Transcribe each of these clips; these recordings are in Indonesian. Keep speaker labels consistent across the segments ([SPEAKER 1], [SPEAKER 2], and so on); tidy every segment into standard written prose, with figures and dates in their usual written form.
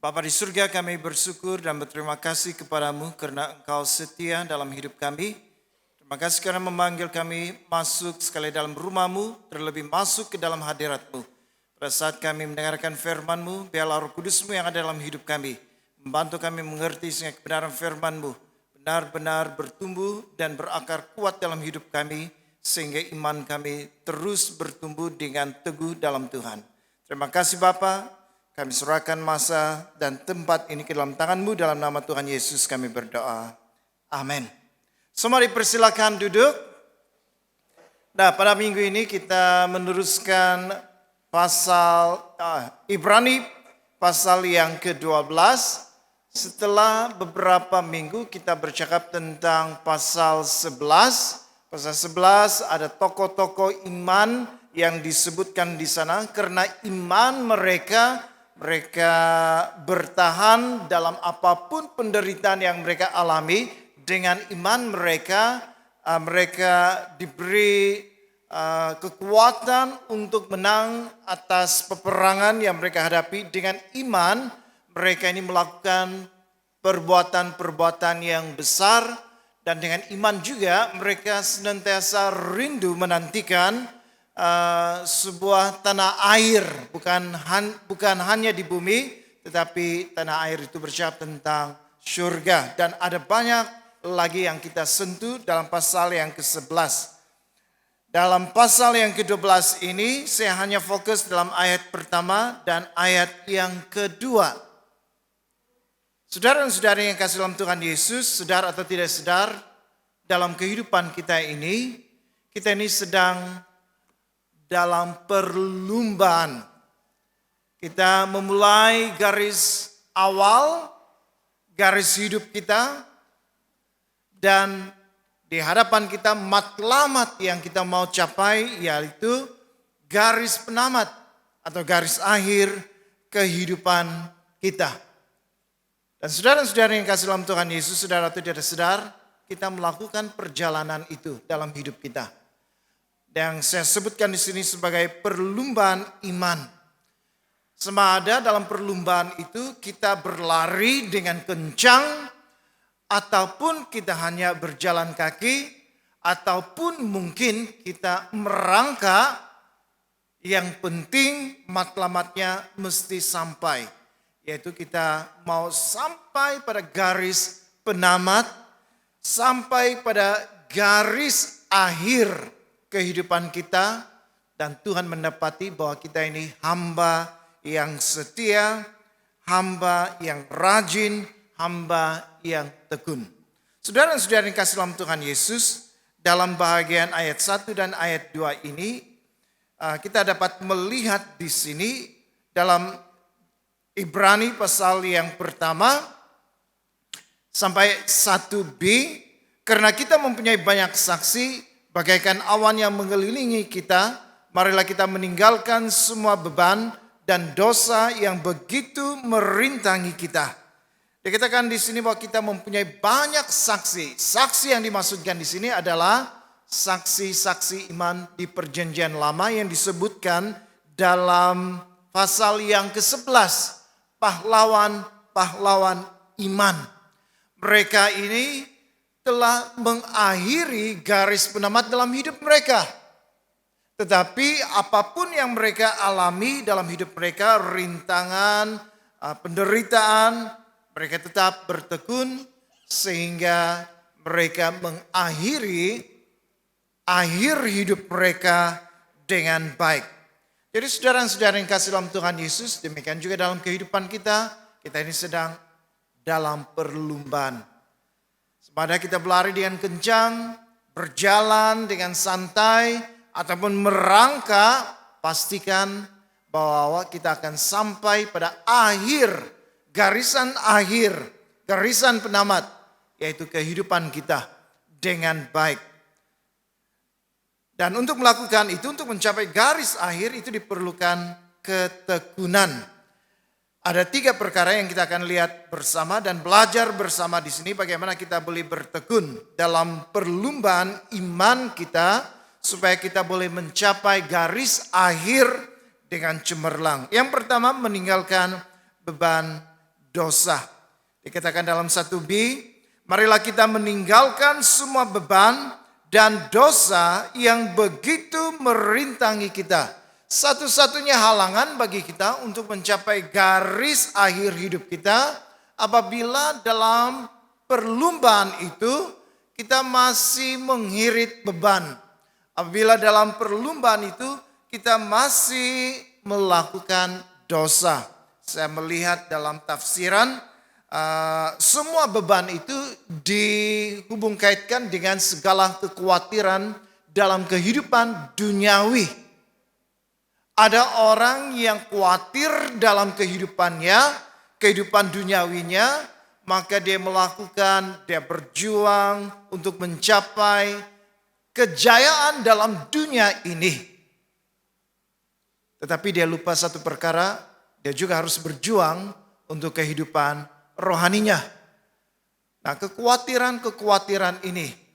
[SPEAKER 1] Bapa di surga, kami bersyukur dan berterima kasih kepadamu karena Engkau setia dalam hidup kami. Terima kasih karena memanggil kami masuk sekali dalam rumah-Mu, terlebih masuk ke dalam hadirat-Mu. Pada saat kami mendengarkan firman-Mu, biarlah Roh Kudus-Mu yang ada dalam hidup kami, membantu kami mengerti sehingga kebenaran firman-Mu benar-benar bertumbuh dan berakar kuat dalam hidup kami, sehingga iman kami terus bertumbuh dengan teguh dalam Tuhan. Terima kasih Bapa, kami serahkan masa dan tempat ini ke dalam tangan-Mu, dalam nama Tuhan Yesus kami berdoa. Amin. Semua dipersilakan duduk. Nah, pada minggu ini kita meneruskan pasal Ibrani pasal yang ke-12. Setelah beberapa minggu kita bercakap tentang pasal 11. Pasal 11 ada tokoh-tokoh iman yang disebutkan di sana karena iman mereka bertahan dalam apapun penderitaan yang mereka alami. Dengan iman mereka diberi kekuatan untuk menang atas peperangan yang mereka hadapi. Dengan iman mereka ini melakukan perbuatan-perbuatan yang besar, dan dengan iman juga mereka senantiasa rindu menantikan sebuah tanah air, bukan hanya di bumi, tetapi tanah air itu bercakap tentang surga. Dan ada banyak lagi yang kita sentuh dalam pasal yang ke-11. Dalam pasal yang ke-12 ini saya hanya fokus dalam ayat pertama dan ayat yang kedua. Saudara dan saudari yang kasih dalam Tuhan Yesus, sadar atau tidak sadar, dalam kehidupan kita ini sedang dalam perlumbaan. Kita memulai garis awal, garis hidup kita, dan di hadapan kita matlamat yang kita mau capai, yaitu garis penamat atau garis akhir kehidupan kita. Dan saudara-saudara yang kasih dalam Tuhan Yesus, saudara atau tidak sadar, kita melakukan perjalanan itu dalam hidup kita. Yang saya sebutkan di sini sebagai perlumbaan iman. Sama ada dalam perlumbaan itu kita berlari dengan kencang, ataupun kita hanya berjalan kaki, ataupun mungkin kita merangkak. Yang penting matlamatnya mesti sampai. Yaitu kita mau sampai pada garis penamat, sampai pada garis akhir kehidupan kita, dan Tuhan mendapati bahwa kita ini hamba yang setia, hamba yang rajin, hamba yang tekun. Saudara dan saudari yang kasih dalam Tuhan Yesus, dalam bahagian ayat 1 dan ayat 2 ini kita dapat melihat di sini dalam Ibrani pasal yang pertama sampai 1b, karena kita mempunyai banyak saksi bagaikan awan yang mengelilingi kita, marilah kita meninggalkan semua beban dan dosa yang begitu merintangi kita. Dikatakan di sini bahwa kita mempunyai banyak saksi. Saksi yang dimaksudkan di sini adalah saksi-saksi iman di perjanjian lama yang disebutkan dalam pasal yang ke-11. Pahlawan-pahlawan iman. Mereka ini telah mengakhiri garis penamat dalam hidup mereka. Tetapi apapun yang mereka alami dalam hidup mereka, rintangan, penderitaan, mereka tetap bertekun sehingga mereka mengakhiri akhir hidup mereka dengan baik. Jadi saudara-saudara yang kasih dalam Tuhan Yesus, demikian juga dalam kehidupan kita ini sedang dalam perlumbaan. Sama kita berlari dengan kencang, berjalan dengan santai, ataupun merangkak, pastikan bahwa kita akan sampai pada garisan akhir, garisan penamat, yaitu kehidupan kita dengan baik. Dan untuk melakukan itu, untuk mencapai garis akhir itu diperlukan ketekunan. Ada 3 perkara yang kita akan lihat bersama dan belajar bersama di sini bagaimana kita boleh bertekun dalam perlumbaan iman kita supaya kita boleh mencapai garis akhir dengan cemerlang. Yang pertama, meninggalkan beban dosa. Dikatakan dalam 1b, marilah kita meninggalkan semua beban dan dosa yang begitu merintangi kita. Satu-satunya halangan bagi kita untuk mencapai garis akhir hidup kita apabila dalam perlumbaan itu kita masih menghirit beban. Apabila dalam perlumbaan itu kita masih melakukan dosa. Saya melihat dalam tafsiran semua beban itu dihubung kaitkan dengan segala kekhawatiran dalam kehidupan duniawi. Ada orang yang khawatir dalam kehidupannya, kehidupan duniawinya, maka dia berjuang untuk mencapai kejayaan dalam dunia ini. Tetapi dia lupa satu perkara, dia juga harus berjuang untuk kehidupan rohaninya. Nah, kekhawatiran ini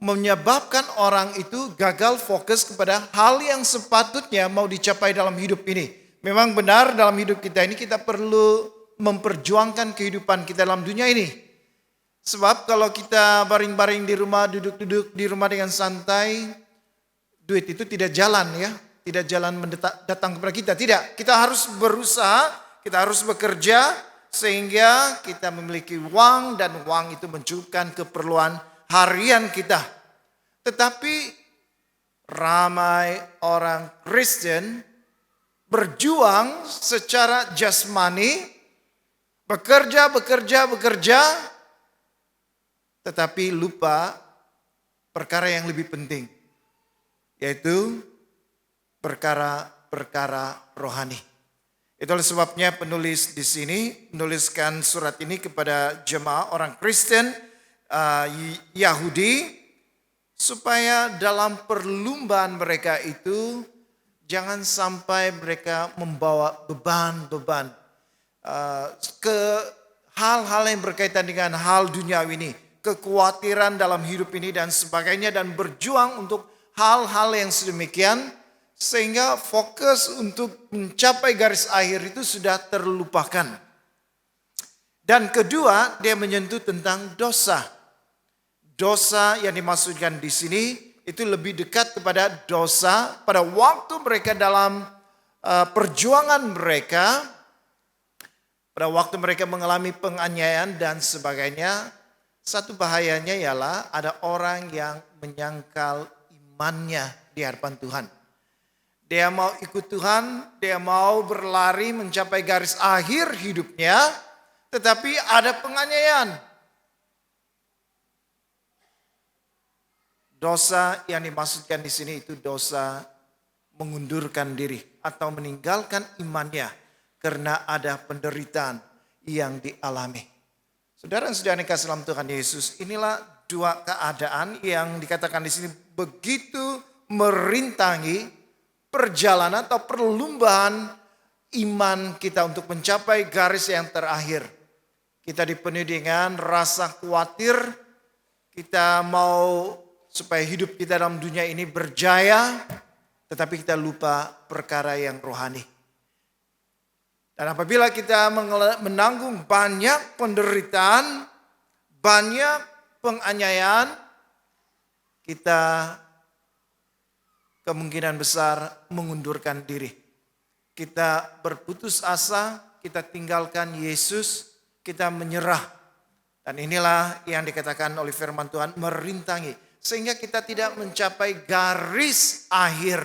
[SPEAKER 1] menyebabkan orang itu gagal fokus kepada hal yang sepatutnya mau dicapai dalam hidup ini. Memang benar dalam hidup kita ini kita perlu memperjuangkan kehidupan kita dalam dunia ini. Sebab kalau kita baring-baring di rumah, duduk-duduk di rumah dengan santai, duit itu tidak jalan ya. Tidak jalan datang kepada kita. Tidak, kita harus berusaha, kita harus bekerja sehingga kita memiliki uang dan uang itu mencukupkan keperluan harian kita. Tetapi ramai orang Kristen berjuang secara jasmani, bekerja, tetapi lupa perkara yang lebih penting, yaitu perkara-perkara rohani. Itulah sebabnya penulis di sini menuliskan surat ini kepada jemaah orang Kristen Yahudi supaya dalam perlumbaan mereka itu jangan sampai mereka membawa beban-beban ke hal-hal yang berkaitan dengan hal duniawi ini, kekhawatiran dalam hidup ini dan sebagainya, dan berjuang untuk hal-hal yang sedemikian sehingga fokus untuk mencapai garis akhir itu sudah terlupakan. Dan kedua, dia menyentuh tentang dosa. Dosa yang dimaksudkan di sini itu lebih dekat kepada dosa pada waktu mereka dalam perjuangan mereka, pada waktu mereka mengalami penganiayaan dan sebagainya. Satu bahayanya ialah ada orang yang menyangkal imannya di hadapan Tuhan. Dia mau ikut Tuhan, dia mau berlari mencapai garis akhir hidupnya, tetapi ada penganiayaan. Dosa yang dimaksudkan di sini itu dosa mengundurkan diri atau meninggalkan imannya karena ada penderitaan yang dialami. Saudara-saudara yang kasih dalam Tuhan Yesus, inilah dua keadaan yang dikatakan di sini begitu merintangi perjalanan atau perlumbaan iman kita untuk mencapai garis yang terakhir. Kita dipenuhi dengan rasa khawatir, kita mau supaya hidup kita dalam dunia ini berjaya, tetapi kita lupa perkara yang rohani. Dan apabila kita menanggung banyak penderitaan, banyak penganiayaan, kita kemungkinan besar mengundurkan diri. Kita berputus asa, kita tinggalkan Yesus, kita menyerah. Dan inilah yang dikatakan oleh firman Tuhan, merintangi. Sehingga kita tidak mencapai garis akhir.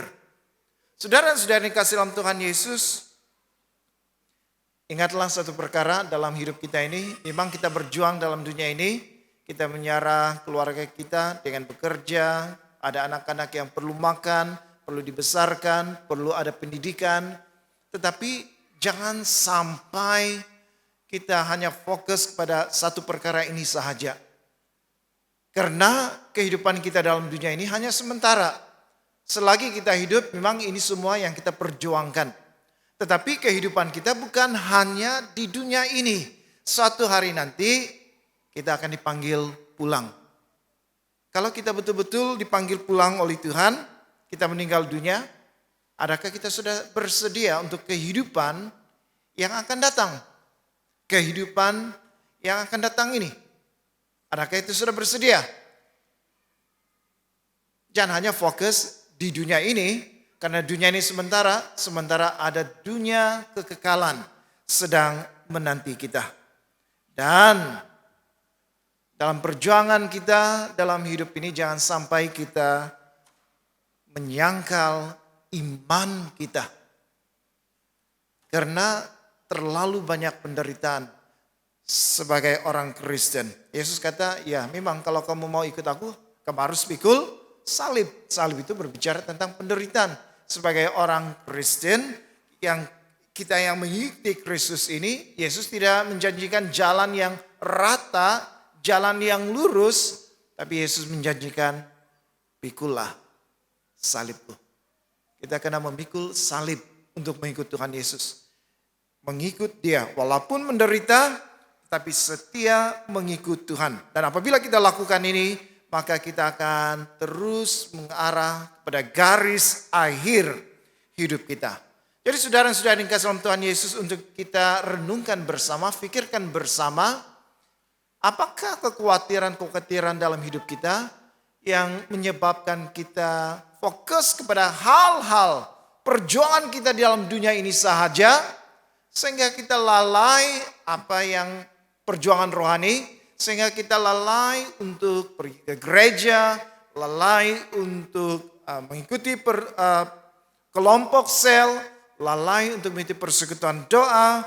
[SPEAKER 1] Saudara-saudara yang kasih dalam Tuhan Yesus, ingatlah satu perkara dalam hidup kita ini, memang kita berjuang dalam dunia ini, kita menyerah keluarga kita dengan bekerja, ada anak-anak yang perlu makan, perlu dibesarkan, perlu ada pendidikan, tetapi jangan sampai kita hanya fokus pada satu perkara ini sahaja. Karena kehidupan kita dalam dunia ini hanya sementara. Selagi kita hidup, memang ini semua yang kita perjuangkan. Tetapi kehidupan kita bukan hanya di dunia ini. Suatu hari nanti kita akan dipanggil pulang. Kalau kita betul-betul dipanggil pulang oleh Tuhan, kita meninggal dunia, adakah kita sudah bersedia untuk kehidupan yang akan datang? kehidupan yang akan datang ini. Adakah itu sudah bersedia? Jangan hanya fokus di dunia ini, karena dunia ini sementara ada dunia kekekalan sedang menanti kita. Dan dalam perjuangan kita dalam hidup ini jangan sampai kita menyangkal iman kita. Karena terlalu banyak penderitaan sebagai orang Kristen. Yesus kata, ya memang kalau kamu mau ikut aku, kamu harus pikul salib. Salib itu berbicara tentang penderitaan. Sebagai orang Kristen kita yang mengikuti Kristus ini, Yesus tidak menjanjikan jalan yang rata, jalan yang lurus, tapi Yesus menjanjikan pikullah salibku. Kita kena memikul salib untuk mengikut Tuhan Yesus. Mengikut Dia walaupun menderita, tapi setia mengikut Tuhan. Dan apabila kita lakukan ini, maka kita akan terus mengarah pada garis akhir hidup kita. Jadi saudara-saudara yang kasih dalam Tuhan Yesus, untuk kita renungkan bersama, pikirkan bersama, apakah kekhawatiran dalam hidup kita yang menyebabkan kita fokus kepada hal-hal perjuangan kita di dalam dunia ini sahaja, sehingga kita lalai apa yang perjuangan rohani, sehingga kita lalai untuk pergi ke gereja, lalai untuk mengikuti kelompok sel, lalai untuk mengikuti persekutuan doa,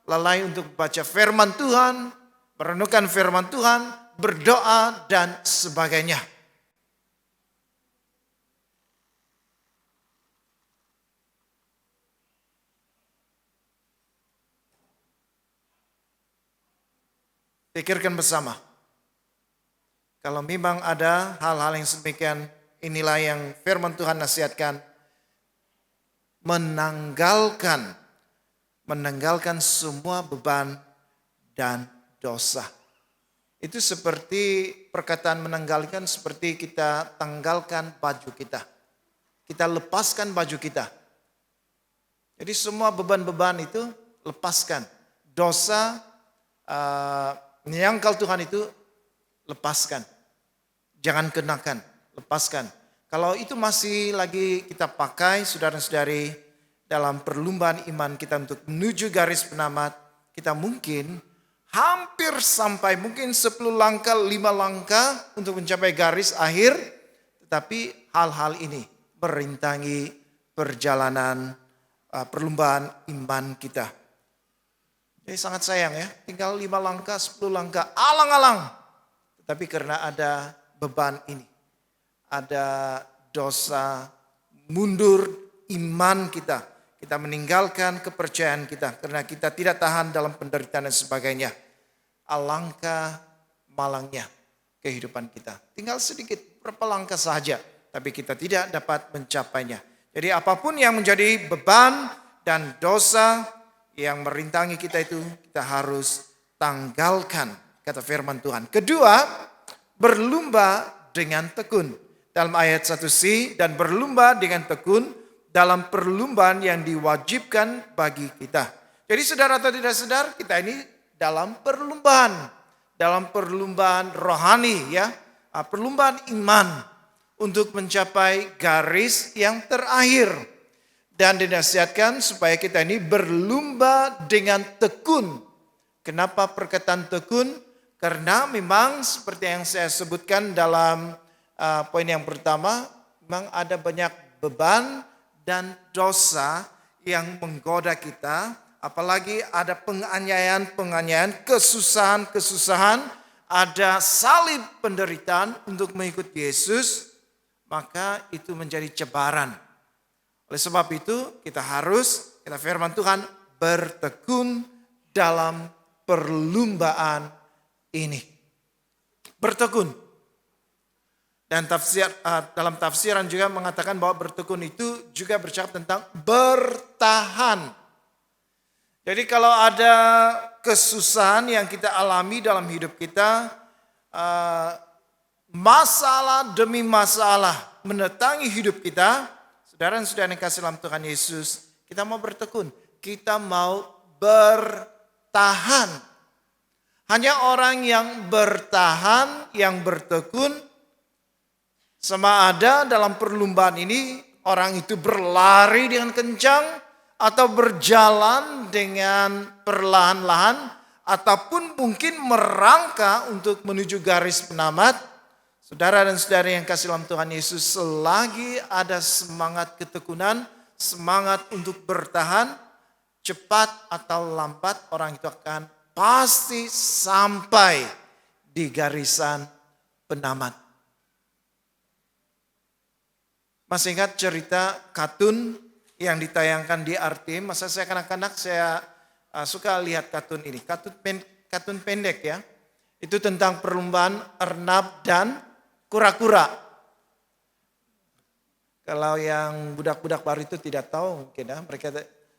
[SPEAKER 1] lalai untuk baca firman Tuhan, merenungkan firman Tuhan, berdoa, dan sebagainya. Pikirkan bersama. Kalau memang ada hal-hal yang sedemikian, inilah yang firman Tuhan nasihatkan. Menanggalkan semua beban dan dosa. Itu seperti perkataan menanggalkan, seperti kita tanggalkan baju kita. Kita lepaskan baju kita. Jadi semua beban-beban itu lepaskan. Dosa, menyangkal Tuhan itu lepaskan. Jangan kenakan, lepaskan. Kalau itu masih lagi kita pakai, saudara-saudari, dalam perlombaan iman kita untuk menuju garis penamat, kita mungkin hampir sampai mungkin 10 langkah, 5 langkah untuk mencapai garis akhir, tetapi hal-hal ini merintangi perjalanan perlombaan iman kita. Jadi sangat sayang ya, tinggal 5 langkah, 10 langkah, alang-alang. Tetapi karena ada beban ini, ada dosa, mundur iman kita. Kita meninggalkan kepercayaan kita karena kita tidak tahan dalam penderitaan dan sebagainya. Alangkah malangnya kehidupan kita. Tinggal sedikit, berapa langkah saja, tapi kita tidak dapat mencapainya. Jadi apapun yang menjadi beban dan dosa yang merintangi kita itu, kita harus tanggalkan, kata firman Tuhan. Kedua, berlumba dengan tekun. Dalam ayat 1c, dan berlumba dengan tekun dalam perlumbaan yang diwajibkan bagi kita. Jadi saudara atau tidak sadar, kita ini dalam perlumbaan rohani ya, perlumbaan iman untuk mencapai garis yang terakhir. Dan dinasihatkan supaya kita ini berlumba dengan tekun. Kenapa perkataan tekun? Karena memang seperti yang saya sebutkan dalam poin yang pertama, memang ada banyak beban dan dosa yang menggoda kita. Apalagi ada penganiayaan, kesusahan, ada salib penderitaan untuk mengikuti Yesus, maka itu menjadi cebaran. Oleh sebab itu kita harus, kata firman Tuhan, bertekun dalam perlumbaan ini. Bertekun. Dan dalam tafsiran juga mengatakan bahwa bertekun itu juga bercakap tentang bertahan. Jadi kalau ada kesusahan yang kita alami dalam hidup kita, masalah demi masalah mendatangi hidup kita, saudara yang kasih dalam Tuhan Yesus, kita mau bertekun, kita mau bertahan. bertahan. Hanya orang yang bertahan, yang bertekun, sama ada dalam perlombaan ini orang itu berlari dengan kencang atau berjalan dengan perlahan-lahan ataupun mungkin merangkak untuk menuju garis penamat. Saudara dan saudari yang kasih dalam Tuhan Yesus, selagi ada semangat ketekunan, semangat untuk bertahan, cepat atau lambat orang itu akan pasti sampai di garisan penamat. Masih ingat cerita kartun yang ditayangkan di RTM? Masa saya kanak-kanak saya suka lihat kartun ini. Kartun pendek ya. Itu tentang perlombaan Arnab dan kura-kura. Kalau yang budak-budak baru itu tidak tahu mungkin ya. Mereka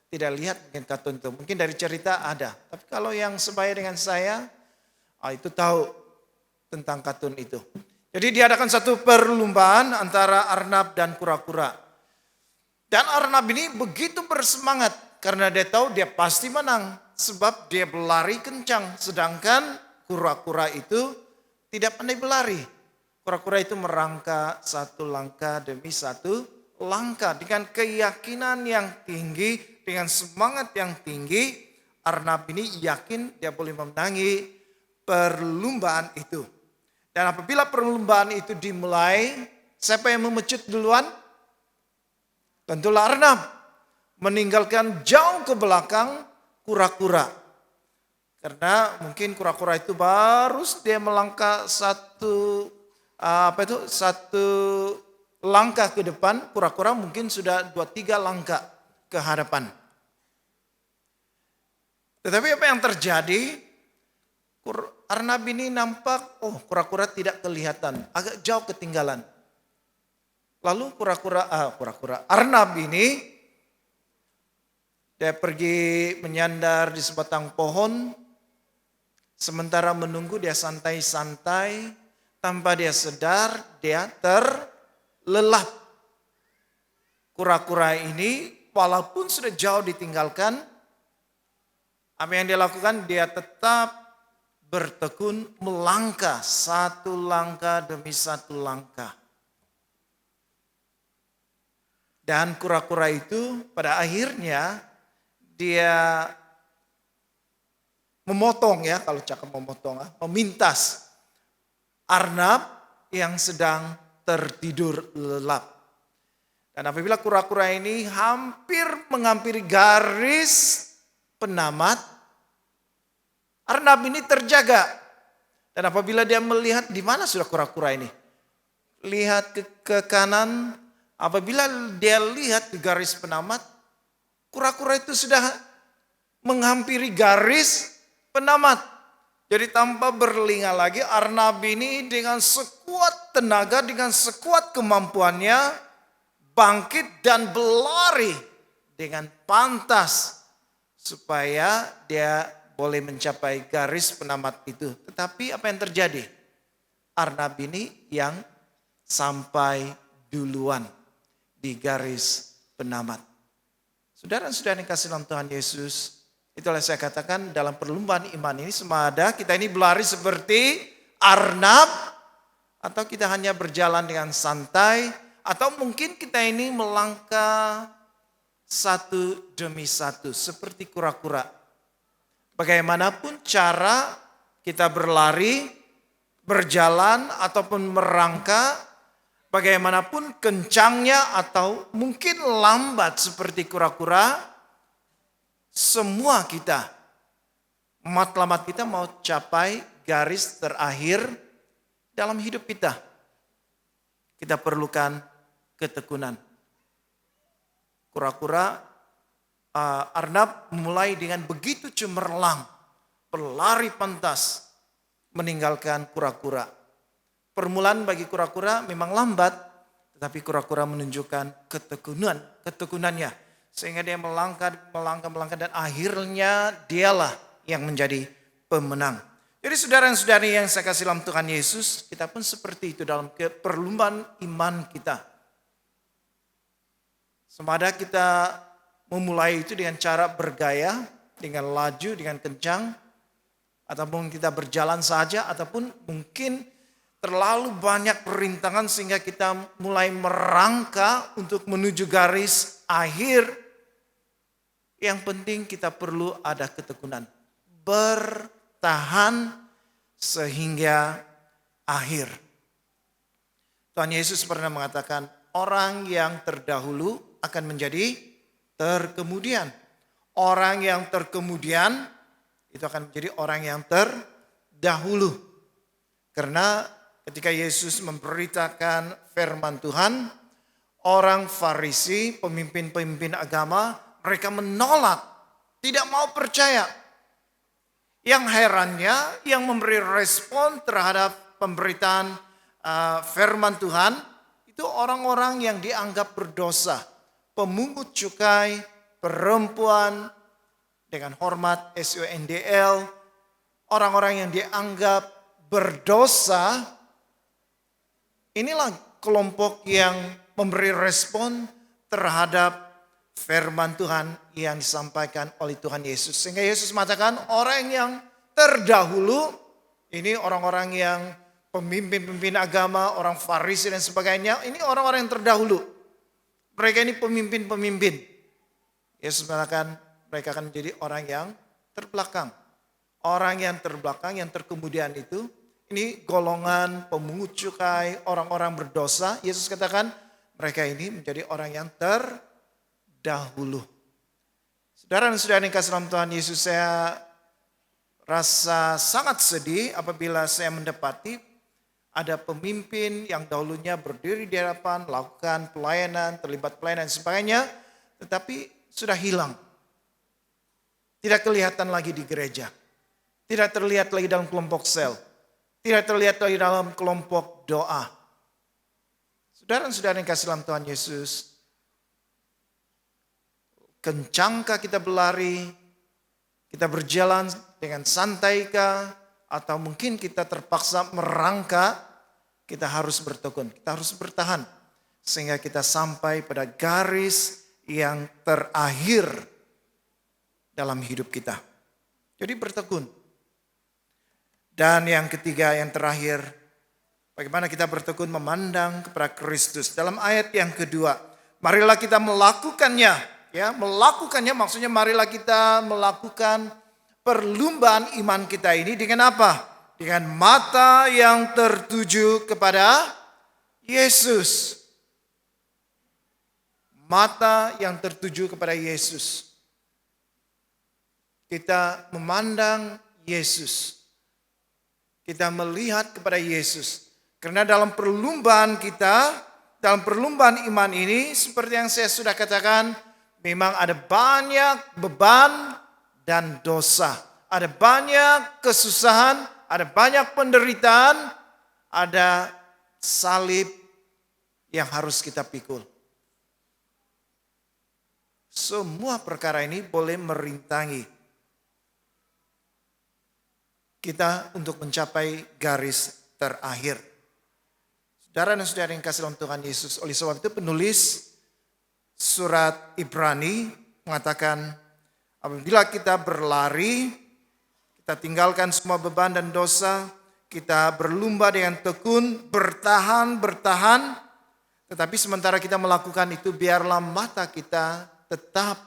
[SPEAKER 1] tidak lihat mungkin kartun itu. Mungkin dari cerita ada. Tapi kalau yang sebaya dengan saya, itu tahu tentang kartun itu. Jadi diadakan satu perlombaan antara Arnab dan kura-kura. Dan Arnab ini begitu bersemangat karena dia tahu dia pasti menang. Sebab dia berlari kencang. Sedangkan kura-kura itu tidak pandai berlari. Kura-kura itu merangkak satu langkah demi satu langkah. Dengan keyakinan yang tinggi, dengan semangat yang tinggi, Arnab ini yakin dia boleh memenangi perlombaan itu. Dan apabila perlombaan itu dimulai, siapa yang memecut duluan? Tentulah Arnab. Meninggalkan jauh ke belakang kura-kura. Karena mungkin kura-kura itu baru dia melangkah satu langkah ke depan, kura-kura mungkin sudah 2-3 langkah ke hadapan. Tetapi apa yang terjadi? Arnab ini nampak, kura-kura tidak kelihatan, agak jauh ketinggalan. Lalu Arnab ini, dia pergi menyandar di sebatang pohon, sementara menunggu dia santai-santai, tanpa dia sadar dia terlelap. Kura-kura ini walaupun sudah jauh ditinggalkan, apa yang dia lakukan? Dia tetap bertekun melangkah satu langkah demi satu langkah. Dan kura-kura itu pada akhirnya dia memotong ya, kalau cakap memotong, memintas Arnab yang sedang tertidur lelap. Dan apabila kura-kura ini hampir menghampiri garis penamat, Arnab ini terjaga. Dan apabila dia melihat di mana sudah kura-kura ini, lihat ke kanan, apabila dia lihat ke garis penamat, kura-kura itu sudah menghampiri garis penamat. Jadi tanpa berlinga lagi, Arnab ini dengan sekuat tenaga, dengan sekuat kemampuannya, bangkit dan berlari dengan pantas supaya dia boleh mencapai garis penamat itu. Tetapi apa yang terjadi? Arnab ini yang sampai duluan di garis penamat. Saudara-saudara yang kasih dalam Tuhan Yesus, itulah saya katakan dalam perlombaan iman ini sama ada kita ini berlari seperti Arnab, atau kita hanya berjalan dengan santai, atau mungkin kita ini melangkah satu demi satu seperti kura-kura. Bagaimanapun cara kita berlari, berjalan ataupun merangkak, bagaimanapun kencangnya atau mungkin lambat seperti kura-kura, semua kita, matlamat kita mau capai garis terakhir dalam hidup kita. Kita perlukan ketekunan. Kura-kura Arnab mulai dengan begitu cemerlang, berlari pantas, meninggalkan kura-kura. Permulaan bagi kura-kura memang lambat, tetapi kura-kura menunjukkan ketekunannya. Sehingga dia melangkah dan akhirnya dialah yang menjadi pemenang. Jadi saudara-saudari yang saya kasih dalam Tuhan Yesus, kita pun seperti itu dalam perlombaan iman kita. Semada kita memulai itu dengan cara bergaya, dengan laju, dengan kencang, ataupun kita berjalan saja, ataupun mungkin terlalu banyak perintangan sehingga kita mulai merangkak untuk menuju garis akhir. Yang penting kita perlu ada ketekunan. Bertahan sehingga akhir. Tuhan Yesus pernah mengatakan, orang yang terdahulu akan menjadi terkemudian. Orang yang terkemudian itu akan menjadi orang yang terdahulu. Karena ketika Yesus memberitakan firman Tuhan, orang Farisi, pemimpin-pemimpin agama, mereka menolak, tidak mau percaya. Yang herannya, yang memberi respon terhadap pemberitaan firman Tuhan, itu orang-orang yang dianggap berdosa. Pemungut cukai, perempuan dengan hormat SUNDL, orang-orang yang dianggap berdosa, inilah kelompok yang memberi respon terhadap firman Tuhan yang disampaikan oleh Tuhan Yesus. Sehingga Yesus mengatakan orang yang terdahulu, ini orang-orang yang pemimpin-pemimpin agama, orang Farisi dan sebagainya, ini orang-orang yang terdahulu. Mereka ini pemimpin-pemimpin. Yesus mengatakan mereka akan menjadi orang yang terbelakang. Orang yang terbelakang, yang terkemudian itu, ini golongan pemungut cukai, orang-orang berdosa. Yesus katakan mereka ini menjadi orang yang terdahulu. Saudara dan saudara yang kasih dalam Tuhan Yesus, saya rasa sangat sedih apabila saya mendapati ada pemimpin yang dahulunya berdiri di hadapan, lakukan pelayanan, terlibat pelayanan dan sebagainya, tetapi sudah hilang. Tidak kelihatan lagi di gereja. Tidak terlihat lagi dalam kelompok sel. Tidak terlihat lagi dalam kelompok doa. Saudara dan saudara yang kasih dalam Tuhan Yesus, kencangkah kita berlari, kita berjalan dengan santaikah, atau mungkin kita terpaksa merangkak, kita harus bertekun, kita harus bertahan. Sehingga kita sampai pada garis yang terakhir dalam hidup kita. Jadi bertekun. Dan yang ketiga, yang terakhir, bagaimana kita bertekun memandang kepada Kristus. Dalam ayat yang kedua, marilah kita melakukannya. Ya, melakukannya maksudnya marilah kita melakukan perlumbaan iman kita ini dengan apa? Dengan mata yang tertuju kepada Yesus. Mata yang tertuju kepada Yesus. Kita memandang Yesus. Kita melihat kepada Yesus. Karena dalam perlumbaan kita, dalam perlumbaan iman ini, seperti yang saya sudah katakan, memang ada banyak beban dan dosa. Ada banyak kesusahan, ada banyak penderitaan, ada salib yang harus kita pikul. Semua perkara ini boleh merintangi kita untuk mencapai garis terakhir. Saudara dan saudara yang kasih dalam Tuhan Yesus, oleh sebab itu penulis surat Ibrani mengatakan, apabila kita berlari, kita tinggalkan semua beban dan dosa, kita berlumba dengan tekun, bertahan, tetapi sementara kita melakukan itu, biarlah mata kita tetap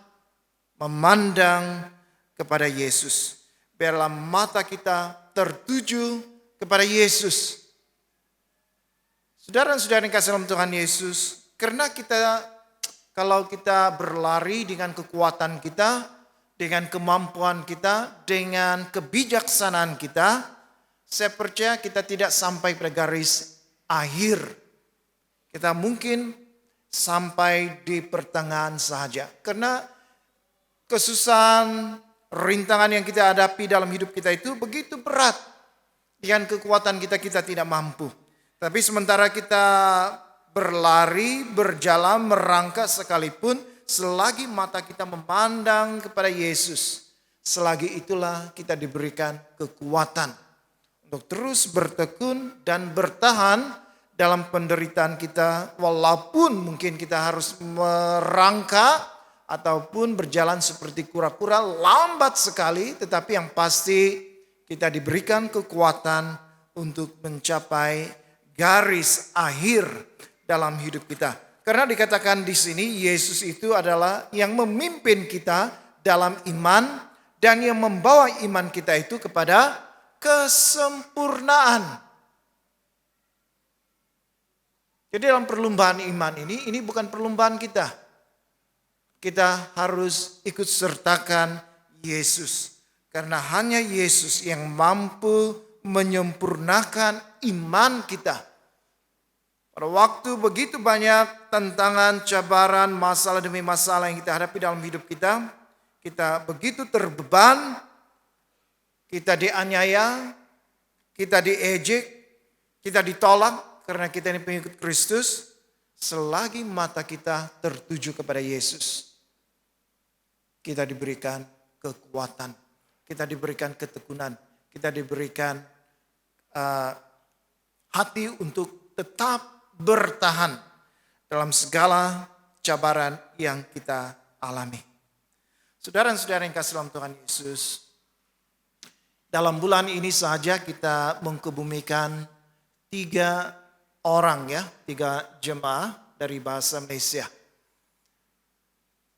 [SPEAKER 1] memandang kepada Yesus. Biarlah mata kita tertuju kepada Yesus. Saudara dan saudara yang kasih dalam Tuhan Yesus, karena kalau kita berlari dengan kekuatan kita, dengan kemampuan kita, dengan kebijaksanaan kita, saya percaya kita tidak sampai pada garis akhir. Kita mungkin sampai di pertengahan saja. Karena kesusahan, rintangan yang kita hadapi dalam hidup kita itu begitu berat. Dengan kekuatan kita tidak mampu. Tapi sementara kita berlari, berjalan, merangkak sekalipun, selagi mata kita memandang kepada Yesus, selagi itulah kita diberikan kekuatan untuk terus bertekun dan bertahan dalam penderitaan kita. Walaupun mungkin kita harus merangkak ataupun berjalan seperti kura-kura, lambat sekali, tetapi yang pasti kita diberikan kekuatan untuk mencapai garis akhir dalam hidup kita. Karena dikatakan di sini Yesus itu adalah yang memimpin kita dalam iman dan yang membawa iman kita itu kepada kesempurnaan. Jadi dalam perlombaan iman ini bukan perlombaan kita. Kita harus ikut sertakan Yesus. Karena hanya Yesus yang mampu menyempurnakan iman kita. Pada waktu begitu banyak tantangan, cabaran, masalah demi masalah yang kita hadapi dalam hidup kita. Kita begitu terbeban, kita dianiaya, kita diejek, kita ditolak karena kita ini pengikut Kristus. Selagi mata kita tertuju kepada Yesus, kita diberikan kekuatan, kita diberikan ketekunan, kita diberikan hati untuk tetap bertahan dalam segala cabaran yang kita alami. Saudara-saudara yang kasih dalam Tuhan Yesus, dalam bulan ini saja kita mengkebumikan 3 orang ya, 3 jemaah dari bahasa Malaysia.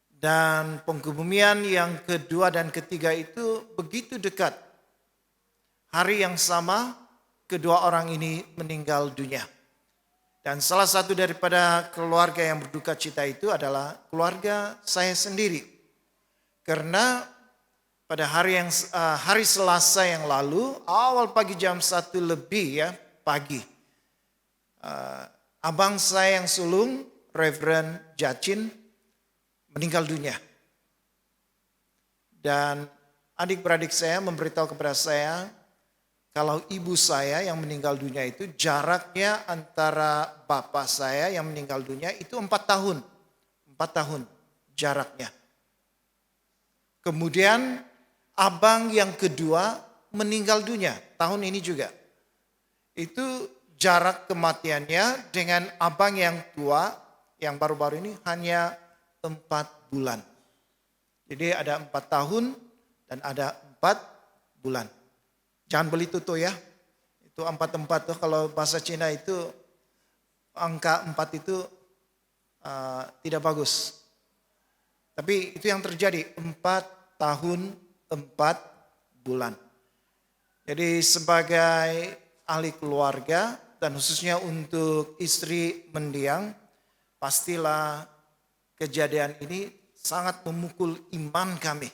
[SPEAKER 1] Dan pengkebumian yang kedua dan ketiga itu begitu dekat. Hari yang sama, kedua orang ini meninggal dunia. Dan salah satu daripada keluarga yang berduka cita itu adalah keluarga saya sendiri. Karena pada hari Selasa yang lalu, awal pagi jam 1 lebih ya, pagi. Abang saya yang sulung, Reverend Jacin, meninggal dunia. Dan adik-beradik saya memberitahu kepada saya, kalau ibu saya yang meninggal dunia itu jaraknya antara bapak saya yang meninggal dunia itu 4 tahun. 4 tahun jaraknya. Kemudian abang yang kedua meninggal dunia tahun ini juga. Itu jarak kematiannya dengan abang yang tua yang baru-baru ini hanya 4 bulan. Jadi ada 4 tahun dan ada 4 bulan. Jangan beli tuto ya. Itu 4 tuh kalau bahasa Cina itu angka 4 itu tidak bagus. Tapi itu yang terjadi 4 tahun 4 bulan. Jadi sebagai ahli keluarga dan khususnya untuk istri mendiang, pastilah kejadian ini sangat memukul iman kami.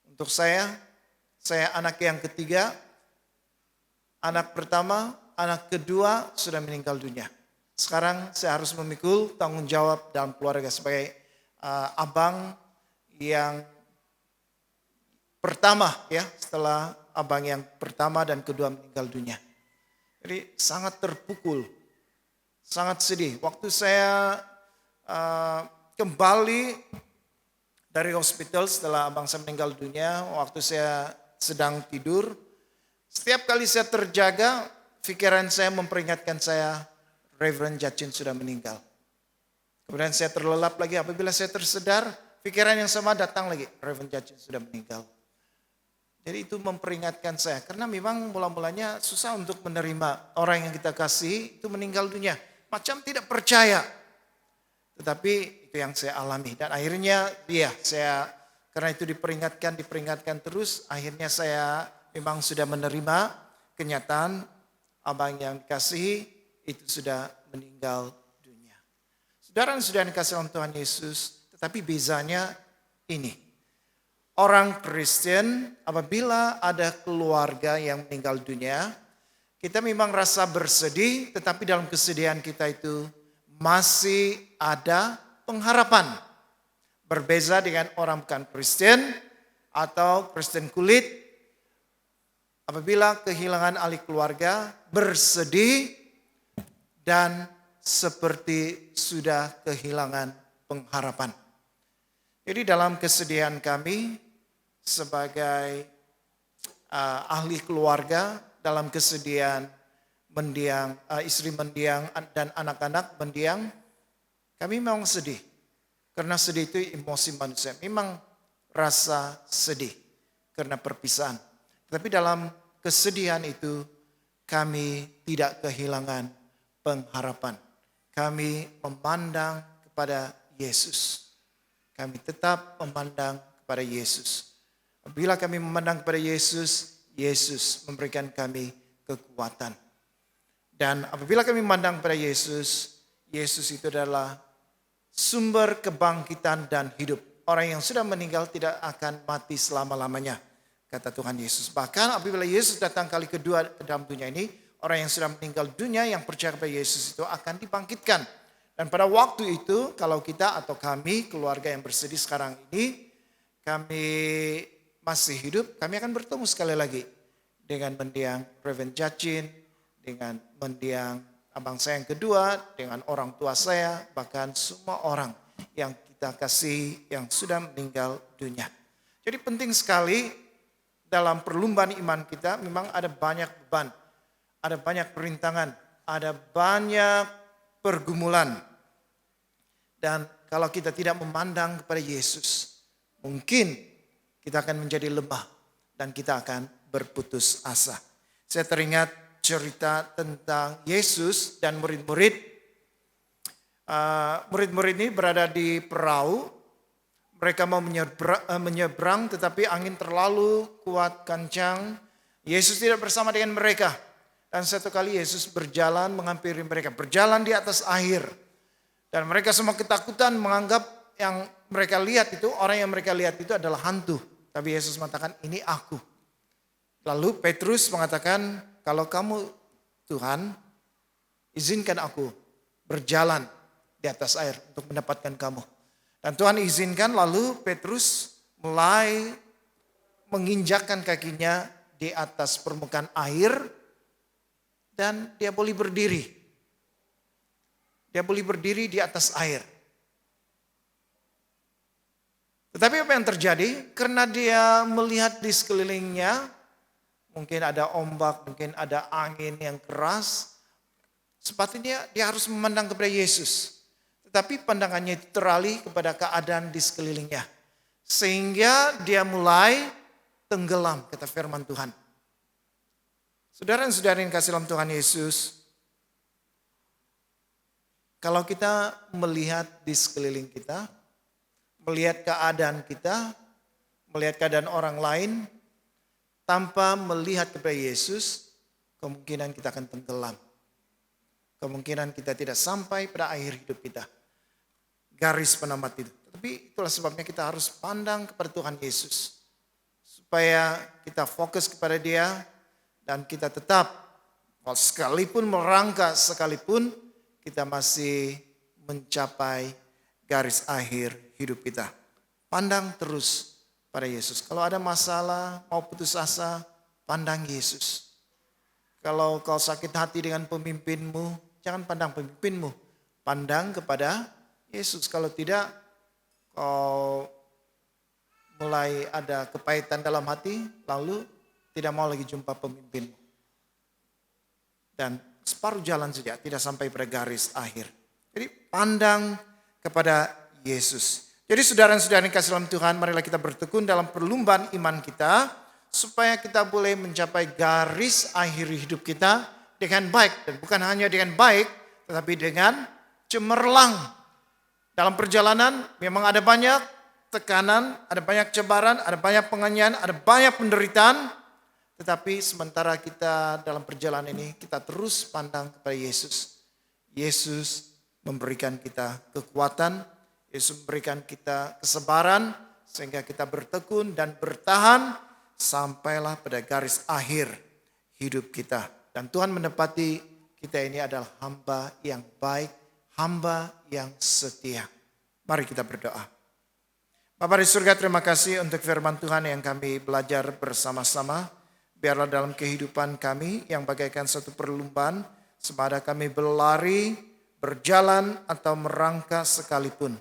[SPEAKER 1] Untuk saya anak yang ketiga, anak pertama, anak kedua sudah meninggal dunia. Sekarang saya harus memikul tanggung jawab dalam keluarga sebagai abang yang pertama ya, setelah abang yang pertama dan kedua meninggal dunia. Jadi sangat terpukul, sangat sedih. Waktu saya kembali dari hospital setelah abang saya meninggal dunia, waktu saya sedang tidur, setiap kali saya terjaga, pikiran saya memperingatkan saya, Reverend Jacin sudah meninggal. Kemudian saya terlelap lagi, apabila saya tersedar, pikiran yang sama datang lagi, Reverend Jacin sudah meninggal. Jadi itu memperingatkan saya, karena memang mula-mulanya susah untuk menerima orang yang kita kasih itu meninggal dunia. Macam tidak percaya. Tetapi itu yang saya alami. Dan akhirnya karena itu diperingatkan terus, akhirnya saya memang sudah menerima kenyataan abang yang dikasihi itu sudah meninggal dunia. Saudara-saudara yang dikasihi oleh Tuhan Yesus, tetapi bezanya ini. Orang Kristen apabila ada keluarga yang meninggal dunia, kita memang rasa bersedih, tetapi dalam kesedihan kita itu masih ada pengharapan. Berbeza dengan orang bukan Kristen atau Kristen kulit, apabila kehilangan ahli keluarga, bersedih dan seperti sudah kehilangan pengharapan. Jadi dalam kesedihan kami sebagai ahli keluarga, dalam kesedihan istri mendiang dan anak-anak mendiang, kami memang sedih. Karena sedih itu emosi manusia. Memang rasa sedih karena perpisahan. Tetapi dalam kesedihan itu kami tidak kehilangan pengharapan. Kami memandang kepada Yesus. Kami tetap memandang kepada Yesus. Apabila kami memandang kepada Yesus, Yesus memberikan kami kekuatan. Dan apabila kami memandang kepada Yesus, Yesus itu adalah sumber kebangkitan dan hidup. Orang yang sudah meninggal tidak akan mati selama-lamanya, kata Tuhan Yesus. Bahkan apabila Yesus datang kali kedua ke dalam dunia ini, orang yang sudah meninggal dunia yang percaya kepada Yesus itu akan dibangkitkan. Dan pada waktu itu, kalau kita atau kami, keluarga yang bersedih sekarang ini, kami masih hidup, kami akan bertemu sekali lagi dengan mendiang Reverend Jacin, dengan mendiang abang saya yang kedua, dengan orang tua saya, bahkan semua orang yang kita kasih yang sudah meninggal dunia. Jadi penting sekali dalam perlumbaan iman kita memang ada banyak beban, ada banyak perintangan, ada banyak pergumulan. Dan kalau kita tidak memandang kepada Yesus, mungkin kita akan menjadi lemah dan kita akan berputus asa. Saya teringat cerita tentang Yesus dan murid-murid. Murid-murid ini berada di perahu. Mereka mau menyeberang tetapi angin terlalu kuat kencang. Yesus tidak bersama dengan mereka. Dan satu kali Yesus berjalan menghampiri mereka. Berjalan di atas air. Dan mereka semua ketakutan menganggap yang mereka lihat itu, orang yang mereka lihat itu adalah hantu. Tapi Yesus mengatakan, ini aku. Lalu Petrus mengatakan, kalau kamu Tuhan, izinkan aku berjalan di atas air untuk mendapatkan kamu. Dan Tuhan izinkan, lalu Petrus mulai menginjakkan kakinya di atas permukaan air dan dia boleh berdiri. Dia boleh berdiri di atas air. Tetapi apa yang terjadi? Karena dia melihat di sekelilingnya, mungkin ada ombak, mungkin ada angin yang keras. Sepatutnya dia harus memandang kepada Yesus. Tetapi pandangannya itu teralih kepada keadaan di sekelilingnya. Sehingga dia mulai tenggelam, kata firman Tuhan. Saudara dan saudari yang kasih dalam Tuhan Yesus, kalau kita melihat di sekeliling kita, melihat keadaan kita, melihat keadaan orang lain, tanpa melihat kepada Yesus, kemungkinan kita akan tenggelam. Kemungkinan kita tidak sampai pada akhir hidup kita. Garis penamat itu. Tapi itulah sebabnya kita harus pandang kepada Tuhan Yesus. Supaya kita fokus kepada Dia dan kita tetap, sekalipun merangkak sekalipun, kita masih mencapai garis akhir hidup kita. Pandang terus pada Yesus. Kalau ada masalah, mau putus asa, pandang Yesus. Kalau kau sakit hati dengan pemimpinmu, jangan pandang pemimpinmu. Pandang kepada Yesus. Kalau tidak, kau mulai ada kepahitan dalam hati, lalu tidak mau lagi jumpa pemimpinmu. Dan separuh jalan saja, tidak sampai pada garis akhir. Jadi pandang kepada Yesus. Jadi saudara-saudara yang kasih dalam Tuhan, marilah kita bertekun dalam perlumbaan iman kita, supaya kita boleh mencapai garis akhir hidup kita dengan baik. Dan bukan hanya dengan baik, tetapi dengan cemerlang. Dalam perjalanan memang ada banyak tekanan, ada banyak cobaan, ada banyak penganiayaan, ada banyak penderitaan. Tetapi sementara kita dalam perjalanan ini, kita terus pandang kepada Yesus. Yesus memberikan kita kekuatan, Yesus memberikan kita kesabaran sehingga kita bertekun dan bertahan sampailah pada garis akhir hidup kita. Dan Tuhan menepati kita ini adalah hamba yang baik, hamba yang setia. Mari kita berdoa. Bapa di surga, terima kasih untuk firman Tuhan yang kami belajar bersama-sama. Biarlah dalam kehidupan kami yang bagaikan satu perlombaan, semada kami berlari, berjalan atau merangkak sekalipun,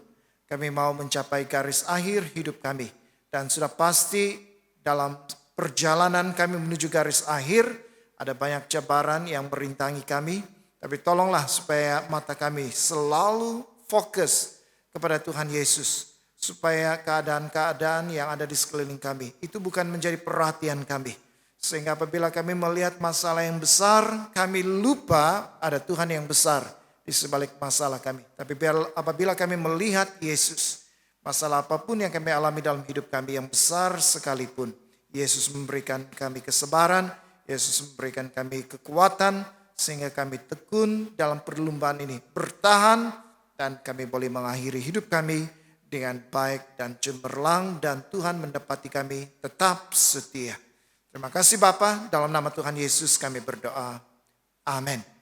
[SPEAKER 1] kami mau mencapai garis akhir hidup kami. Dan sudah pasti dalam perjalanan kami menuju garis akhir, ada banyak cabaran yang merintangi kami. Tapi tolonglah supaya mata kami selalu fokus kepada Tuhan Yesus. Supaya keadaan-keadaan yang ada di sekeliling kami itu bukan menjadi perhatian kami. Sehingga apabila kami melihat masalah yang besar, kami lupa ada Tuhan yang besar di sebalik masalah kami. Tapi apabila kami melihat Yesus, masalah apapun yang kami alami dalam hidup kami yang besar sekalipun, Yesus memberikan kami kesabaran, Yesus memberikan kami kekuatan, sehingga kami tekun dalam perlombaan ini, bertahan, dan kami boleh mengakhiri hidup kami dengan baik dan cemerlang, dan Tuhan mendapati kami tetap setia. Terima kasih Bapa, dalam nama Tuhan Yesus kami berdoa. Amin.